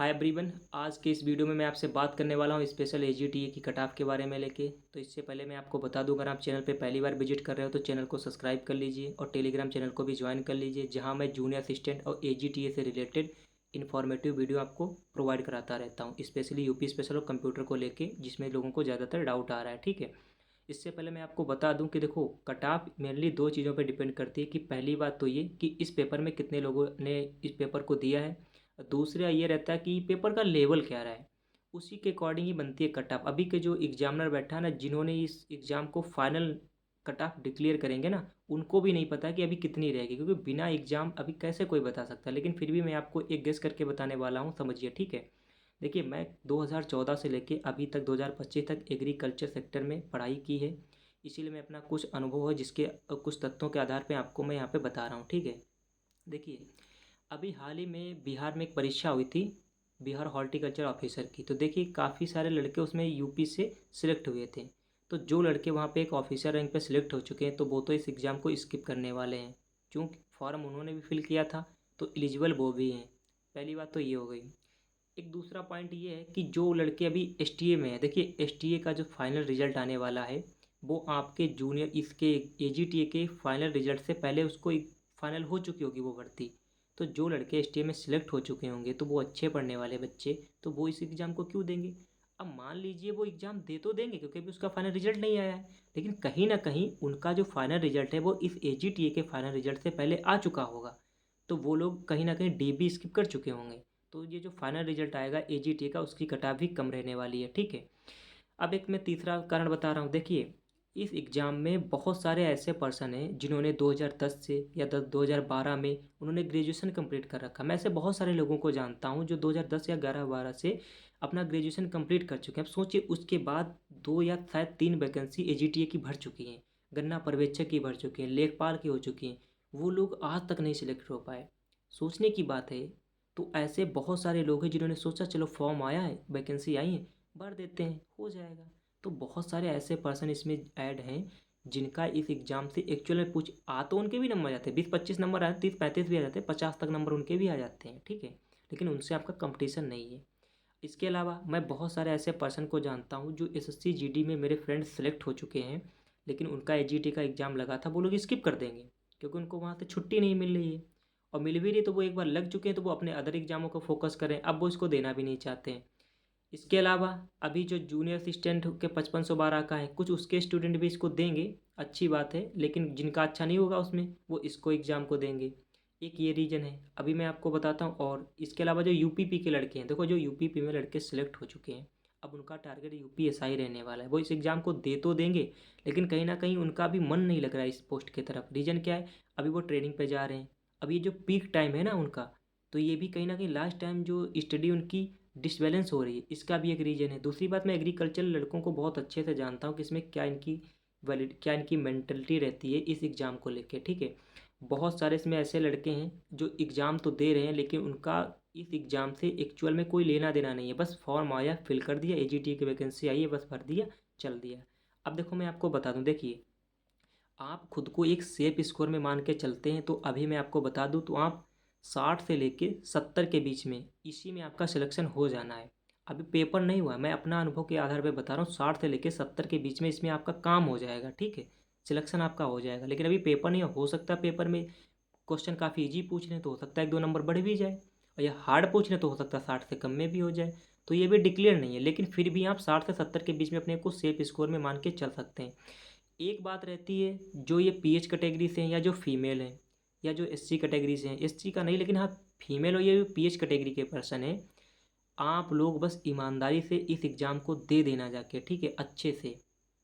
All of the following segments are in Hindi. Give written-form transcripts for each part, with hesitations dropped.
Hi everyone. आज के इस वीडियो में मैं आपसे बात करने वाला हूँ स्पेशल एजीटीए की कट ऑफ के बारे में लेके। तो इससे पहले मैं आपको बता दूं, अगर आप चैनल पे पहली बार विजिट कर रहे हो तो चैनल को सब्सक्राइब कर लीजिए और टेलीग्राम चैनल को भी ज्वाइन कर लीजिए, जहाँ मैं जूनियर असिस्टेंट और एजीटीए से रिलेटेड इन्फॉर्मेटिव वीडियो आपको प्रोवाइड कराता रहता हूँ, स्पेशली यूपी स्पेशल और कंप्यूटर को लेके, जिसमें लोगों को ज़्यादातर डाउट आ रहा है। ठीक है। इससे पहले मैं आपको बता दूं कि देखो, कट ऑफ मेनली दो चीज़ों पर डिपेंड करती है कि पहली बात तो ये कि इस पेपर में कितने लोगों ने इस पेपर को दिया है, और दूसरा ये रहता है कि पेपर का लेवल क्या रहा है। उसी के अकॉर्डिंग ही बनती है कट ऑफ। अभी के जो एग्जामिनर बैठा है ना, जिन्होंने इस एग्ज़ाम को फाइनल कट ऑफ डिक्लेयर करेंगे ना, उनको भी नहीं पता कि अभी कितनी रहेगी, क्योंकि बिना एग्ज़ाम अभी कैसे कोई बता सकता है। लेकिन फिर भी मैं आपको एक गेस करके बताने वाला हूँ, समझिए। ठीक है। देखिए, मैं 2014 से लेके अभी तक 2025 तक एग्रीकल्चर सेक्टर में पढ़ाई की है, इसीलिए मैं अपना कुछ अनुभव है जिसके कुछ तथ्यों के आधार पे आपको मैं यहाँ पे बता रहा हूँ। ठीक है। देखिए, अभी हाल ही में बिहार में एक परीक्षा हुई थी, बिहार हॉर्टिकल्चर ऑफिसर की। तो देखिए, काफ़ी सारे लड़के उसमें यूपी से सिलेक्ट हुए थे। तो जो लड़के वहाँ पे एक ऑफिसर रैंक पे सिलेक्ट हो चुके हैं, तो वो तो इस एग्ज़ाम को स्किप करने वाले हैं, क्योंकि फॉर्म उन्होंने भी फिल किया था, तो एलिजिबल वो भी हैं। पहली बात तो ये हो गई। एक दूसरा पॉइंट ये है कि जो लड़के अभी एसटीए में है, देखिए एसटीए का जो फाइनल रिजल्ट आने वाला है, वो आपके जूनियर इसके एजीटीए के फाइनल रिजल्ट से पहले उसको फाइनल हो चुकी होगी वो भर्ती। तो जो लड़के एसटीए में सिलेक्ट हो चुके होंगे, तो वो अच्छे पढ़ने वाले बच्चे, तो वो इस एग्ज़ाम को क्यों देंगे। अब मान लीजिए वो एग्ज़ाम दे तो देंगे, क्योंकि अभी उसका फाइनल रिजल्ट नहीं आया है, लेकिन कहीं ना कहीं उनका जो फाइनल रिजल्ट है वो इस एजीटीए के फाइनल रिजल्ट से पहले आ चुका होगा। तो वो लोग कहीं ना कहीं डीबी स्किप कर चुके होंगे। तो ये जो फाइनल रिजल्ट आएगा एजीटी का, उसकी कटाव भी कम रहने वाली है। ठीक है। अब एक मैं तीसरा कारण बता रहा हूँ। देखिए, इस एग्ज़ाम में बहुत सारे ऐसे पर्सन हैं जिन्होंने 2010 से या 2012 में उन्होंने ग्रेजुएशन कंप्लीट कर रखा। मैं ऐसे बहुत सारे लोगों को जानता हूँ जो 2010 या 11-12 से अपना ग्रेजुएशन कंप्लीट कर चुके हैं। अब सोचिए, उसके बाद दो या शायद तीन वैकेंसी एजीटीए की भर चुकी हैं, गन्ना पर्यवेक्षक की भर चुकी हैं, लेखपाल की हो चुकी हैं। वो लोग आज तक नहीं सिलेक्ट हो पाए। सोचने की बात है। तो ऐसे बहुत सारे लोग हैं जिन्होंने सोचा चलो फॉर्म आया है, वैकेंसी आई है, भर देते हैं, हो जाएगा। तो बहुत सारे ऐसे पर्सन इसमें ऐड हैं जिनका इस एग्ज़ाम से एक्चुअल में पूछ आ तो उनके भी नंबर आ जाते हैं, 20-25 नंबर आ, 30-35 भी आ जाते हैं, 50 तक नंबर उनके भी आ जाते हैं। ठीक है। लेकिन उनसे आपका कंपटीशन नहीं है। इसके अलावा मैं बहुत सारे ऐसे पर्सन को जानता हूँ जो एसएससी जीडी में मेरे फ्रेंड्स सेलेक्ट हो चुके हैं, लेकिन उनका एजीटी का एग्ज़ाम लगा था, वो लोग स्किप कर देंगे, क्योंकि उनको वहाँ से छुट्टी नहीं मिल रही है। और मिल भी रही तो वो एक बार लग चुके हैं, तो वो अपने अदर एग्जामों को फोकस करें, अब वो इसको देना भी नहीं चाहते हैं। इसके अलावा अभी जो जूनियर असिस्टेंट के 5512 का है, कुछ उसके स्टूडेंट भी इसको देंगे, अच्छी बात है, लेकिन जिनका अच्छा नहीं होगा उसमें, वो इसको एग्ज़ाम को देंगे। एक ये रीज़न है। अभी मैं आपको बताता हूँ। और इसके अलावा जो यूपीपी के लड़के हैं, देखो जो यूपीपी में लड़के सिलेक्ट हो चुके हैं, अब उनका टारगेट यूपीएसआई रहने वाला है। वो इस एग्ज़ाम को दे तो देंगे, लेकिन कहीं ना कहीं उनका भी मन नहीं लग रहा है इस पोस्ट की तरफ। रीज़न क्या है, अभी वो ट्रेनिंग पे जा रहे हैं। अब ये जो पीक टाइम है ना उनका, तो ये भी कहीं ना कहीं लास्ट टाइम जो स्टडी उनकी डिसबैलेंस हो रही है, इसका भी एक रीज़न है। दूसरी बात, मैं एग्रीकल्चर लड़कों को बहुत अच्छे से जानता हूँ कि इसमें क्या इनकी मेंटलिटी रहती है इस एग्ज़ाम को लेके। ठीक है। बहुत सारे इसमें ऐसे लड़के हैं जो एग्ज़ाम तो दे रहे हैं, लेकिन उनका इस एग्ज़ाम से एक्चुअल में कोई लेना देना नहीं है। बस फॉर्म आया, फिल कर दिया, एजीटी की वैकेंसी आई है, बस भर दिया, चल दिया। अब देखो, मैं आपको बता दूं। देखिए, आप खुद को एक सेफ स्कोर में मान के चलते हैं, तो अभी मैं आपको बता दूं, तो आप 60 से लेके 70 के बीच में, इसी में आपका सिलेक्शन हो जाना है। अभी पेपर नहीं हुआ, मैं अपना अनुभव के आधार पे बता रहा हूँ, 60 से लेके 70 के बीच में इसमें आपका काम हो जाएगा। ठीक है। सिलेक्शन आपका हो जाएगा। लेकिन अभी पेपर नहीं हो सकता, पेपर में क्वेश्चन काफ़ी इजी पूछ रहे हैं, तो हो सकता है 1-2 नंबर बढ़ भी जाए, और या हार्ड पूछ रहे हैं तो हो सकता है 60 से कम में भी हो जाए। तो ये भी डिक्लेयर नहीं है, लेकिन फिर भी आप 60 से 70 के बीच में अपने को सेफ स्कोर में मान के चल सकते हैं। एक बात रहती है, जो ये पीएच कैटेगरी से हैं या जो फीमेल हैं या जो एससी कैटेगरी से हैं, एससी का नहीं, लेकिन हाँ फीमेल और ये पीएच कैटेगरी के पर्सन हैं, आप लोग बस ईमानदारी से इस एग्ज़ाम को दे देना जाके। ठीक है। अच्छे से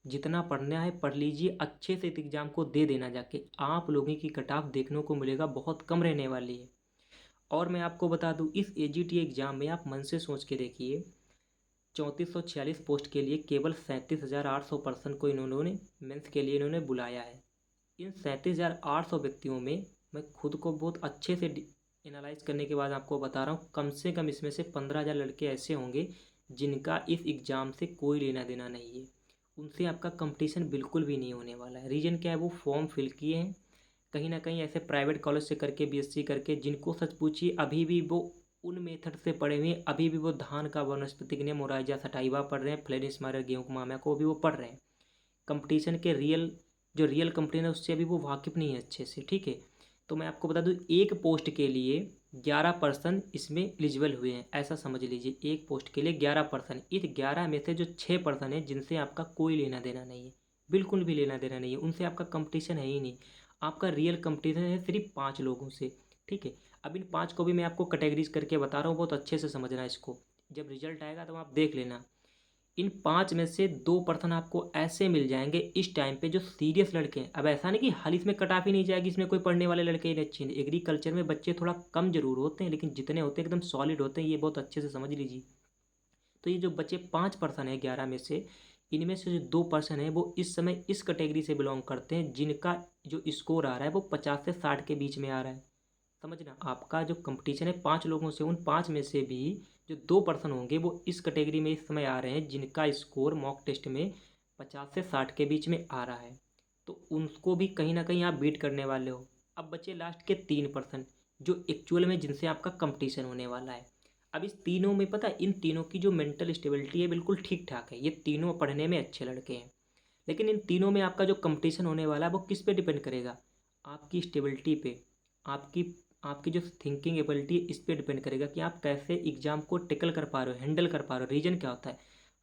जितना पढ़ना है पढ़ लीजिए, अच्छे से इस एग्ज़ाम को दे देना जाके। आप लोगों की कट ऑफ देखने को मिलेगा, बहुत कम रहने वाली है। और मैं आपको बता दूं, इस एजीटी एग्ज़ाम में आप मन से सोच के देखिए, 3446 पोस्ट के लिए केवल 37,800 पर्सन को इन्होंने मेंस के लिए इन्होंने बुलाया है। इन 37,800 व्यक्तियों में मैं खुद को बहुत अच्छे से एनालाइज करने के बाद आपको बता रहा हूँ, कम से कम इसमें से 15,000 लड़के ऐसे होंगे जिनका इस एग्ज़ाम से कोई लेना देना नहीं है। उनसे आपका कंपटीशन बिल्कुल भी नहीं होने वाला है। रीज़न क्या है, वो फॉर्म फिल किए हैं कहीं ना कहीं ऐसे प्राइवेट कॉलेज से करके, बीएससी करके, जिनको सच पूछिए अभी भी वो उन मेथड से पढ़े हुए हैं, अभी भी वो धान का वनस्पतिक नियम, मोराइजा सटाइवा पढ़ रहे हैं, फ्लेनिस मायर गेहूँ को मामा को भी वो पढ़ रहे हैं। कंपटीशन के जो रियल कंपटीशन है उससे अभी वो वाकिफ़ नहीं है अच्छे से, ठीक है। तो मैं आपको बता दूं, एक पोस्ट के लिए 11% इसमें एलिजिबल हुए हैं, ऐसा समझ लीजिए। एक पोस्ट के लिए 11%, इस 11 में से जो 6% है जिनसे आपका कोई लेना देना नहीं है, बिल्कुल भी लेना देना नहीं है, उनसे आपका कंपटीशन है ही नहीं। आपका रियल कंपटीशन है सिर्फ 5 लोगों से, ठीक है। अब इन 5 को भी मैं आपको कैटेगरीज करके बता रहा हूँ, बहुत अच्छे से समझना इसको। जब रिजल्ट आएगा तो आप देख लेना। इन 5 में से 2% आपको ऐसे मिल जाएंगे इस टाइम पे जो सीरियस लड़के हैं। अब ऐसा नहीं कि हाल इसमें कट ऑफ ही नहीं जाएगी, इसमें कोई पढ़ने वाले लड़के ही अच्छे नहीं। एग्रीकल्चर में बच्चे थोड़ा कम जरूर होते हैं, लेकिन जितने होते हैं एकदम सॉलिड होते हैं, ये बहुत अच्छे से समझ लीजिए। तो ये जो बच्चे 5% है 11 में से, इनमें से जो 2% है वो इस समय इस कैटेगरी से बिलोंग करते हैं जिनका जो स्कोर आ रहा है वो 50 से 60 के बीच में आ रहा है। समझना, आपका जो कंपटीशन है 5 लोगों से, उन 5 में से भी जो 2% होंगे वो इस कैटेगरी में इस समय आ रहे हैं जिनका स्कोर मॉक टेस्ट में 50 से 60 के बीच में आ रहा है। तो उनको भी कहीं ना कहीं आप बीट करने वाले हो। अब बचे लास्ट के 3% जो एक्चुअल में जिनसे आपका कंपटीशन होने वाला है। अब इस तीनों में पता है, इन तीनों की जो मेंटल स्टेबिलिटी है बिल्कुल ठीक ठाक है, ये तीनों पढ़ने में अच्छे लड़के हैं। लेकिन इन तीनों में आपका जो कंपटीशन होने वाला है वो किस पे डिपेंड करेगा? आपकी स्टेबिलिटी पे, आपकी आपकी जो थिंकिंग एबिलिटी इस पे डिपेंड करेगा कि आप कैसे एग्जाम को टेकल कर पा रहे हो, हैंडल कर पा रहे हो। रीजन क्या होता है,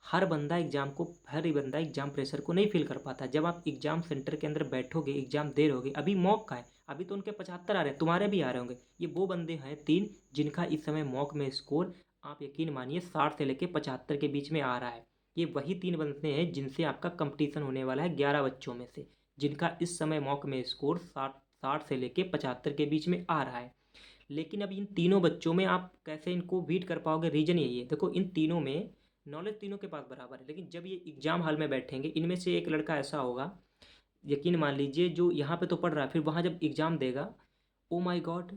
हर बंदा एग्जाम प्रेशर को नहीं फील कर पाता। जब आप एग्जाम सेंटर के अंदर बैठोगे, एग्जाम दे रहोगे, अभी मॉक का है, अभी तो उनके 75 आ रहे हैं, तुम्हारे भी आ रहे होंगे। ये वो बंदे हैं 3 जिनका इस समय मॉक में स्कोर आप यकीन मानिए 60 से लेकर 75 के बीच में आ रहा है। ये वही 3 बंदे हैं जिनसे आपका कंपटीशन होने वाला है 11 बच्चों में से, जिनका इस समय मॉक में स्कोर 60 से लेकर 75 के बीच में आ रहा है। लेकिन अब इन तीनों बच्चों में आप कैसे इनको बीट कर पाओगे? रीजन यही है, देखो इन तीनों में नॉलेज तीनों के पास बराबर है, लेकिन जब ये एग्जाम हॉल में बैठेंगे, इनमें से एक लड़का ऐसा होगा, यकीन मान लीजिए, जो यहाँ पे तो पढ़ रहा है, फिर वहाँ जब एग्जाम देगा, ओ माय गॉड,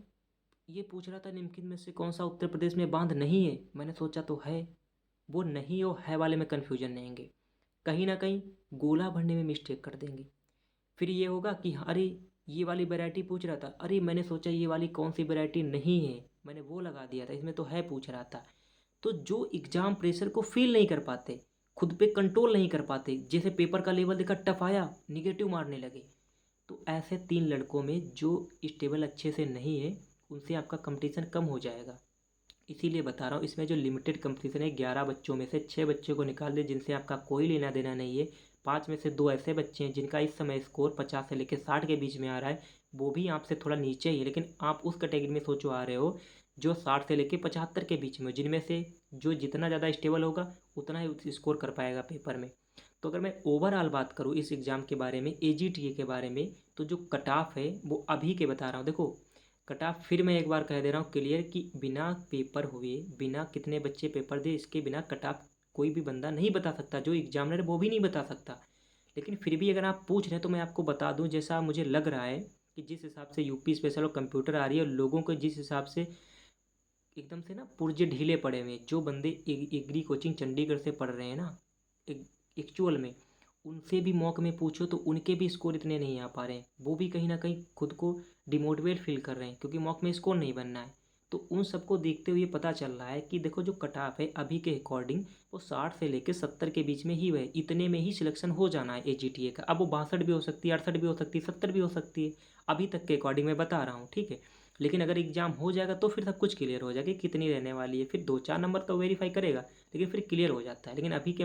ये पूछ रहा था निम्नलिखित में से कौन सा उत्तर प्रदेश में बांध नहीं है, मैंने सोचा तो है। वो नहीं और है वाले में कन्फ्यूजन रहेंगे, कहीं ना कहीं गोला भरने में मिस्टेक कर देंगे। फिर ये होगा कि हाँ, अरे ये वाली वैरायटी पूछ रहा था, अरे मैंने सोचा ये वाली कौन सी वैरायटी नहीं है, मैंने वो लगा दिया था, इसमें तो है पूछ रहा था। तो जो एग्जाम प्रेशर को फील नहीं कर पाते, खुद पे कंट्रोल नहीं कर पाते, जैसे पेपर का लेवल देखा टफ आया, निगेटिव मारने लगे, तो ऐसे 3 लड़कों में जो स्टेबल अच्छे से नहीं है, उनसे आपका कंपटीशन कम हो जाएगा। इसीलिए बता रहा हूँ, इसमें जो लिमिटेड कंपटीशन है, 11 बच्चों में से 6 बच्चों को निकाल दे जिनसे आपका कोई लेना देना नहीं है। 5 में से 2 ऐसे बच्चे हैं जिनका इस समय स्कोर 50 से लेकर 60 के बीच में आ रहा है, वो भी आपसे थोड़ा नीचे ही है, लेकिन आप उस कैटेगरी में सोचो आ रहे हो जो 60 से लेकर 75 के बीच में हो, जिनमें से जो जितना ज़्यादा स्टेबल होगा उतना ही स्कोर कर पाएगा पेपर में। तो अगर मैं ओवरऑल बात करूँ इस एग्ज़ाम के बारे में, AGTA के बारे में, तो जो कट ऑफ है वो अभी के बता रहा हूँ। देखो, कट ऑफ फिर मैं एक बार कह दे रहा हूँ क्लियर, कि बिना पेपर हुए, बिना कितने बच्चे पेपर दे, इसके बिना कट ऑफ कोई भी बंदा नहीं बता सकता, जो एग्जामिनर है वो भी नहीं बता सकता। लेकिन फिर भी अगर आप पूछ रहे हैं तो मैं आपको बता दूं, जैसा मुझे लग रहा है कि जिस हिसाब से यूपी स्पेशल और कंप्यूटर आ रही है, लोगों को जिस हिसाब से एकदम से ना पुर्जे ढीले पड़े हुए हैं, जो बंदे एग्री कोचिंग चंडीगढ़ से पढ़ रहे हैं ना एक्चुअल में, उनसे भी मॉक में पूछो तो उनके भी स्कोर इतने नहीं आ पा रहे हैं, वो भी कहीं ना कहीं खुद को डिमोटिवेट फील कर रहे हैं, क्योंकि मॉक में स्कोर नहीं बनना है। तो उन सबको देखते हुए पता चल रहा है कि देखो, जो कट ऑफ है अभी के अकॉर्डिंग वो 60 से लेकर 70 के बीच में ही है, इतने में ही सिलेक्शन हो जाना है AGTA का। अब वो 62 भी हो सकती है, 68 भी हो सकती है, 70 भी हो सकती है, अभी तक के अकॉर्डिंग मैं बता रहा हूँ, ठीक है। लेकिन अगर एग्जाम हो जाएगा तो फिर सब कुछ क्लियर हो जाएगा कि कितनी रहने वाली है, फिर 2-4 नंबर तो वेरीफाई करेगा, लेकिन फिर क्लियर हो जाता है। लेकिन अभी के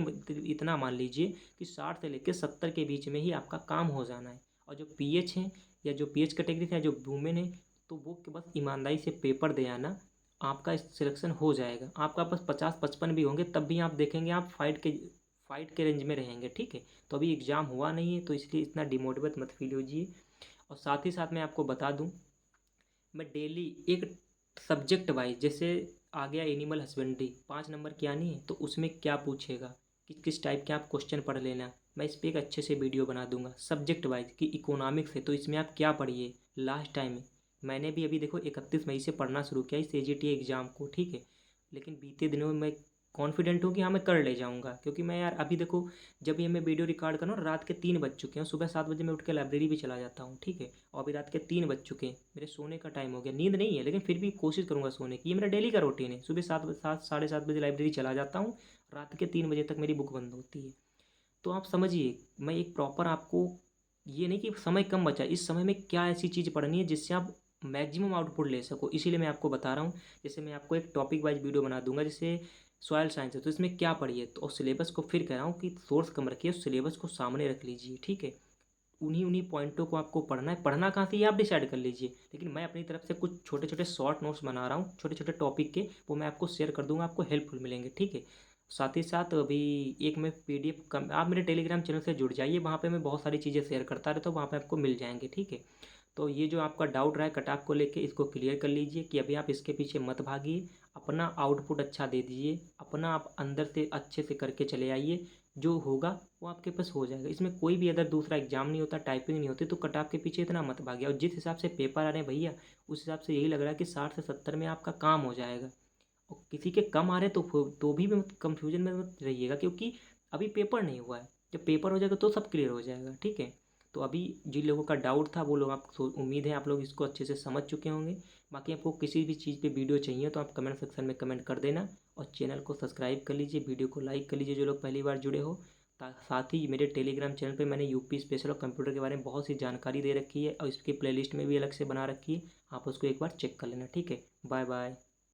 इतना मान लीजिए कि 60 से लेकर 70 के बीच में ही आपका काम हो जाना है। और जो PH हैं, या जो PH कैटेगरी है, जो वुमेन है, तो वो बस ईमानदारी से पेपर दे आना, आपका सिलेक्शन हो जाएगा। आपका बस 50-55 भी होंगे तब भी आप देखेंगे आप फाइट के रेंज में रहेंगे, ठीक है। तो अभी एग्ज़ाम हुआ नहीं है, तो इसलिए इतना डिमोटिवेट मत फील कीजिए। और साथ ही साथ मैं आपको बता दूं, मैं डेली एक सब्जेक्ट वाइज, जैसे आ गया एनिमल हस्बेंड्री, 5 नंबर की आनी है, तो उसमें क्या पूछेगा, किस किस टाइप के आप क्वेश्चन पढ़ लेना, मैं इस पर एक अच्छे से वीडियो बना दूंगा सब्जेक्ट वाइज। कि इकोनॉमिक्स है तो इसमें आप क्या पढ़िए, लास्ट टाइम मैंने भी अभी देखो 31 मई से पढ़ना शुरू किया इस AGTA एग्ज़ाम को, ठीक है। लेकिन बीते दिनों में मैं कॉन्फिडेंट हूँ कि हाँ मैं कर ले जाऊँगा, क्योंकि मैं यार अभी देखो, जब ये मैं वीडियो रिकॉर्ड कर रहा हूँ रात के 3 बज चुके हैं, सुबह 7 बजे मैं उठ के लाइब्रेरी भी चला जाता हूँ, ठीक है। और अभी रात के 3 बज चुके हैं, मेरे सोने का टाइम हो गया, नींद नहीं है लेकिन फिर भी कोशिश करूँगा सोने की। ये मेरा डेली का रूटीन है, सुबह 7 साढ़े 7 बजे लाइब्रेरी चला जाता हूँ, रात के 3 बजे तक मेरी बुक बंद होती है। तो आप समझिए, मैं एक प्रॉपर आपको, ये नहीं कि समय कम बचा, इस समय में क्या ऐसी चीज़ पढ़नी है जिससे आप मैक्सिमम आउटपुट ले सको, इसीलिए मैं आपको बता रहा हूँ। जैसे मैं आपको एक टॉपिक वाइज वीडियो बना दूंगा, जैसे सॉयल साइंस है तो इसमें क्या पढ़िए, तो सिलेबस को फिर कह रहा हूँ कि सोर्स कम रखिए, उस सिलेबस को सामने रख लीजिए, ठीक है। उन्हीं उन्हीं पॉइंटों को आपको पढ़ना है, पढ़ना कहाँ से ये आप डिसाइड कर लीजिए, लेकिन मैं अपनी तरफ से कुछ छोटे छोटे शॉर्ट नोट्स बना रहा हूँ छोटे छोटे टॉपिक के, वो मैं आपको शेयर कर दूंगा, आपको हेल्पफुल मिलेंगे, ठीक है। साथ ही साथ अभी एक मैं पीडीएफ कम, आप मेरे टेलीग्राम चैनल से जुड़ जाइए, वहाँ पे मैं बहुत सारी चीज़ें शेयर करता रहता हूँ, वहाँ पे आपको मिल जाएंगे, ठीक है। तो ये जो आपका डाउट रहा है कट ऑफ को लेके, इसको क्लियर कर लीजिए कि अभी आप इसके पीछे मत भागिए, अपना आउटपुट अच्छा दे दीजिए, अपना आप अंदर से अच्छे से करके चले आइए, जो होगा वो आपके पास हो जाएगा। इसमें कोई भी अदर दूसरा एग्जाम नहीं होता, टाइपिंग नहीं होती, तो कट ऑफ के पीछे इतना मत भागिए। और जिस हिसाब से पेपर आ रहे हैं भैया, उस हिसाब से यही लग रहा है कि 60 से 70 में आपका काम हो जाएगा। और किसी के कम आ रहे तो भी मत कंफ्यूजन में मत रहिएगा, क्योंकि अभी पेपर नहीं हुआ है, जब पेपर हो जाएगा तो सब क्लियर हो जाएगा, ठीक है। तो अभी जिन लोगों का डाउट था वो लोग, आप उम्मीद है आप लोग इसको अच्छे से समझ चुके होंगे। बाकी आपको किसी भी चीज़ पे वीडियो चाहिए तो आप कमेंट सेक्शन में कमेंट कर देना, और चैनल को सब्सक्राइब कर लीजिए, वीडियो को लाइक कर लीजिए जो लोग पहली बार जुड़े हो। साथ ही मेरे टेलीग्राम चैनल पे मैंने यूपी स्पेशल और कंप्यूटर के बारे में बहुत सी जानकारी दे रखी है, और इसकी प्लेलिस्ट में भी अलग से बना रखी है, आप उसको एक बार चेक कर लेना, ठीक है। Bye bye.